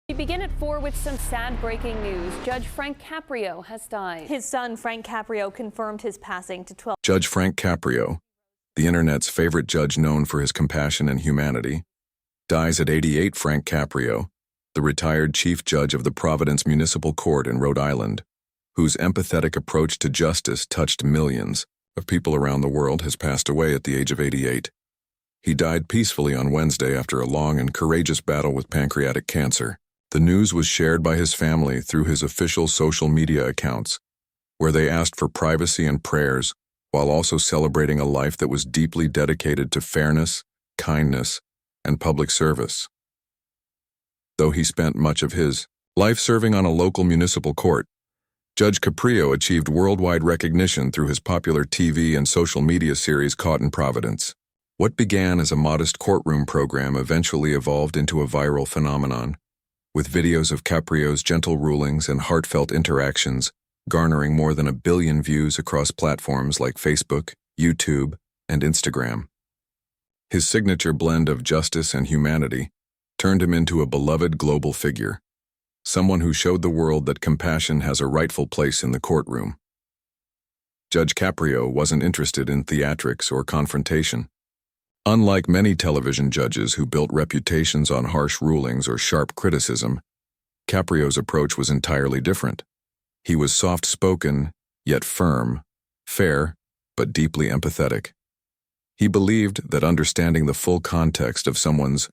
We begin at 4 with some sad breaking news. Judge Frank Caprio has died. His son, Frank Caprio, confirmed his passing to 12. Judge Frank Caprio, the internet's favorite judge known for his compassion and humanity, dies at 88. Frank Caprio, the retired chief judge of the Providence Municipal Court in Rhode Island, whose empathetic approach to justice touched millions of people around the world, has passed away at the age of 88. He died peacefully on Wednesday after a long and courageous battle with pancreatic cancer. The news was shared by his family through his official social media accounts, where they asked for privacy and prayers while also celebrating a life that was deeply dedicated to fairness, kindness, and public service. Though he spent much of his life serving on a local municipal court, Judge Caprio achieved worldwide recognition through his popular TV and social media series Caught in Providence. What began as a modest courtroom program eventually evolved into a viral phenomenon, with videos of Caprio's gentle rulings and heartfelt interactions garnering more than 1 billion views across platforms like Facebook, YouTube, and Instagram. His signature blend of justice and humanity turned him into a beloved global figure, someone who showed the world that compassion has a rightful place in the courtroom. Judge Caprio wasn't interested in theatrics or confrontation. Unlike many television judges who built reputations on harsh rulings or sharp criticism, Caprio's approach was entirely different. He was soft-spoken, yet firm, fair, but deeply empathetic. He believed that understanding the full context of someone's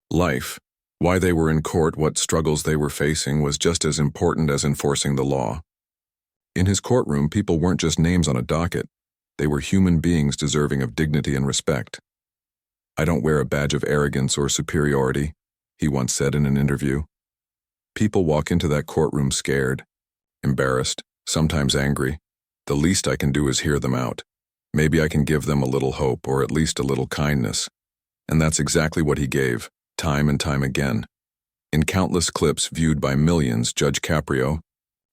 life, why they were in court, what struggles they were facing, was just as important as enforcing the law. In his courtroom, people weren't just names on a docket. They were human beings deserving of dignity and respect. "I don't wear a badge of arrogance or superiority," he once said in an interview. "People walk into that courtroom scared, embarrassed, sometimes angry. The least I can do is hear them out. Maybe I can give them a little hope or at least a little kindness." And that's exactly what he gave, time and time again. In countless clips viewed by millions, Judge Caprio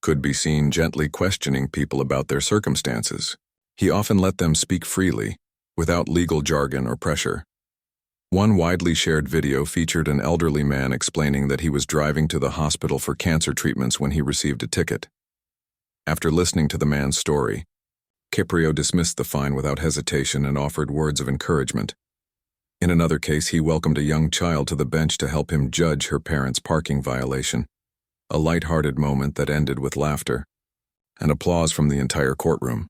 could be seen gently questioning people about their circumstances. He often let them speak freely, without legal jargon or pressure. One widely shared video featured an elderly man explaining that he was driving to the hospital for cancer treatments when he received a ticket. After listening to the man's story, Caprio dismissed the fine without hesitation and offered words of encouragement. In another case, he welcomed a young child to the bench to help him judge her parents' parking violation, a light-hearted moment that ended with laughter and applause from the entire courtroom.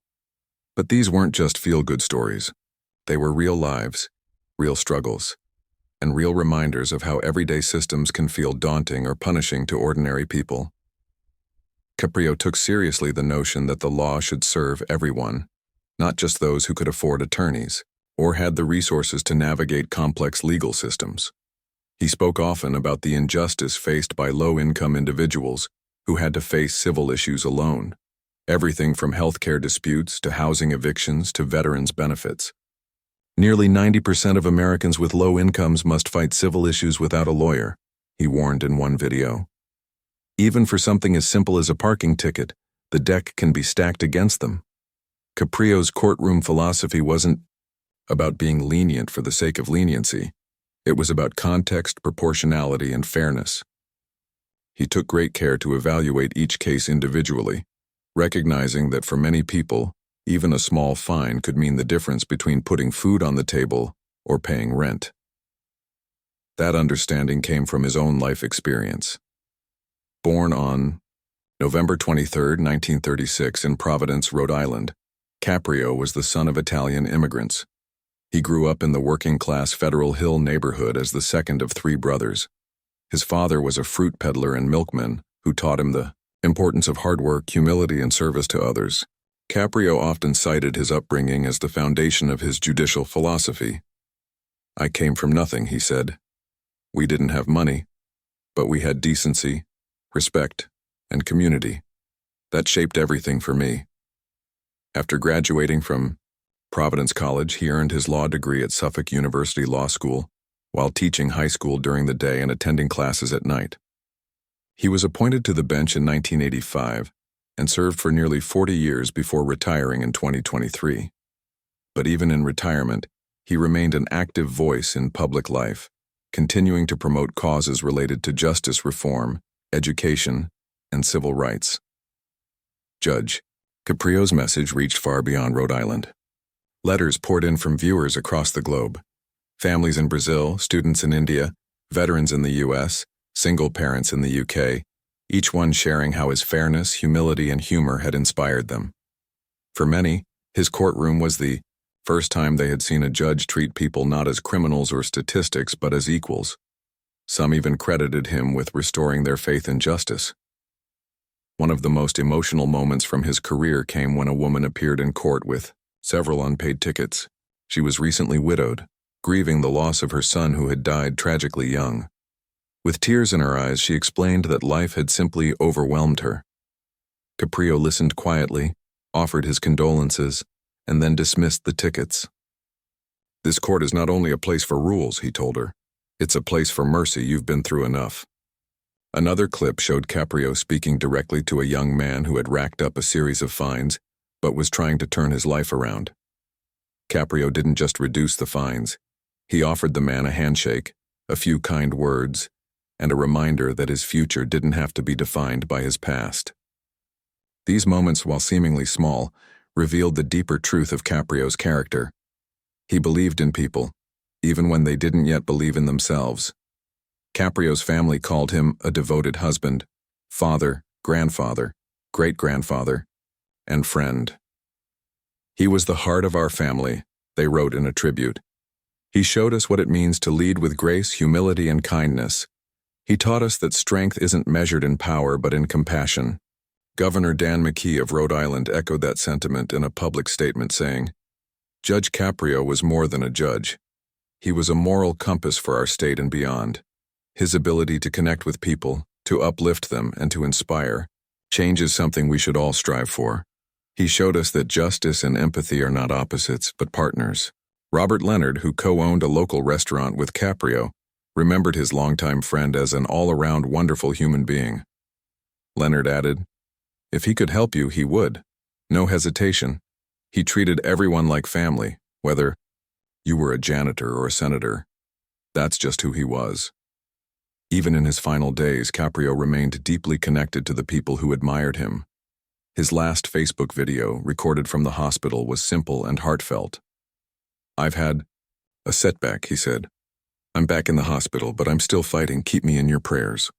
But these weren't just feel-good stories. They were real lives, real struggles, and real reminders of how everyday systems can feel daunting or punishing to ordinary people. Caprio took seriously the notion that the law should serve everyone, not just those who could afford attorneys or had the resources to navigate complex legal systems. He spoke often about the injustice faced by low-income individuals who had to face civil issues alone, everything from healthcare disputes to housing evictions to veterans' benefits. "Nearly 90% of Americans with low incomes must fight civil issues without a lawyer," he warned in one video. Even for something as simple as a parking ticket, the deck can be stacked against them. Caprio's courtroom philosophy wasn't about being lenient for the sake of leniency. It was about context, proportionality, and fairness. He took great care to evaluate each case individually, recognizing that for many people, even a small fine could mean the difference between putting food on the table or paying rent. That understanding came from his own life experience. Born on November 23, 1936, in Providence, Rhode Island, Caprio was the son of Italian immigrants. He grew up in the working-class Federal Hill neighborhood as the second of 3 brothers. His father was a fruit peddler and milkman who taught him the importance of hard work, humility, and service to others. Caprio often cited his upbringing as the foundation of his judicial philosophy. "I came from nothing," he said. "We didn't have money, but we had decency, respect, and community. That shaped everything for me." After graduating from Providence College, he earned his law degree at Suffolk University Law School while teaching high school during the day and attending classes at night. He was appointed to the bench in 1985 and served for nearly 40 years before retiring in 2023. But even in retirement, he remained an active voice in public life, continuing to promote causes related to justice reform, education, and civil rights. Judge Caprio's message reached far beyond Rhode Island. Letters poured in from viewers across the globe. Families in Brazil, students in India, veterans in the U.S., single parents in the U.K., each one sharing how his fairness, humility, and humor had inspired them. For many, his courtroom was the first time they had seen a judge treat people not as criminals or statistics but as equals. Some even credited him with restoring their faith in justice. One of the most emotional moments from his career came when a woman appeared in court with several unpaid tickets. She was recently widowed, grieving the loss of her son who had died tragically young. With tears in her eyes, she explained that life had simply overwhelmed her. Caprio listened quietly, offered his condolences, and then dismissed the tickets. "This court is not only a place for rules," he told her. "It's a place for mercy. You've been through enough." Another clip showed Caprio speaking directly to a young man who had racked up a series of fines, but was trying to turn his life around. Caprio didn't just reduce the fines. He offered the man a handshake, a few kind words, and a reminder that his future didn't have to be defined by his past. These moments, while seemingly small, revealed the deeper truth of Caprio's character. He believed in people, even when they didn't yet believe in themselves. Caprio's family called him a devoted husband, father, grandfather, great-grandfather, and friend. "He was the heart of our family," they wrote in a tribute. "He showed us what it means to lead with grace, humility, and kindness. He taught us that strength isn't measured in power but in compassion." Governor Dan McKee of Rhode Island echoed that sentiment in a public statement, saying, "Judge Caprio was more than a judge. He was a moral compass for our state and beyond. His ability to connect with people, to uplift them, and to inspire, change is something we should all strive for. He showed us that justice and empathy are not opposites, but partners." Robert Leonard, who co-owned a local restaurant with Caprio, remembered his longtime friend as an all-around wonderful human being. Leonard added, "If he could help you, he would. No hesitation. He treated everyone like family, whether you were a janitor or a senator. That's just who he was." Even in his final days, Caprio remained deeply connected to the people who admired him. His last Facebook video, recorded from the hospital, was simple and heartfelt. "I've had a setback," he said. "I'm back in the hospital, but I'm still fighting. Keep me in your prayers."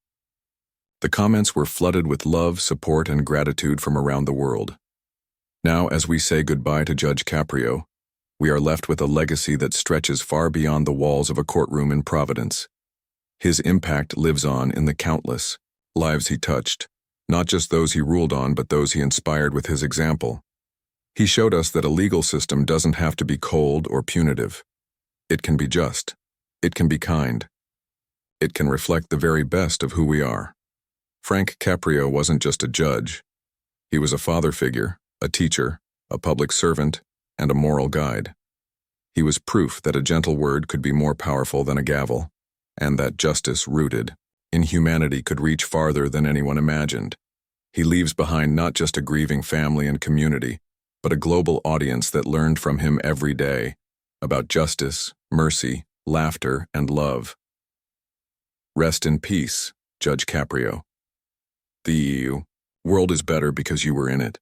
The comments were flooded with love, support, and gratitude from around the world. Now, as we say goodbye to Judge Caprio, we are left with a legacy that stretches far beyond the walls of a courtroom in Providence. His impact lives on in the countless lives he touched, not just those he ruled on, but those he inspired with his example. He showed us that a legal system doesn't have to be cold or punitive. It can be just. It can be kind. It can reflect the very best of who we are. Frank Caprio wasn't just a judge. He was a father figure, a teacher, a public servant, and a moral guide. He was proof that a gentle word could be more powerful than a gavel, and that justice rooted in humanity could reach farther than anyone imagined. He leaves behind not just a grieving family and community, but a global audience that learned from him every day about justice, mercy, laughter, and love. Rest in peace, Judge Caprio. The world is better because you were in it.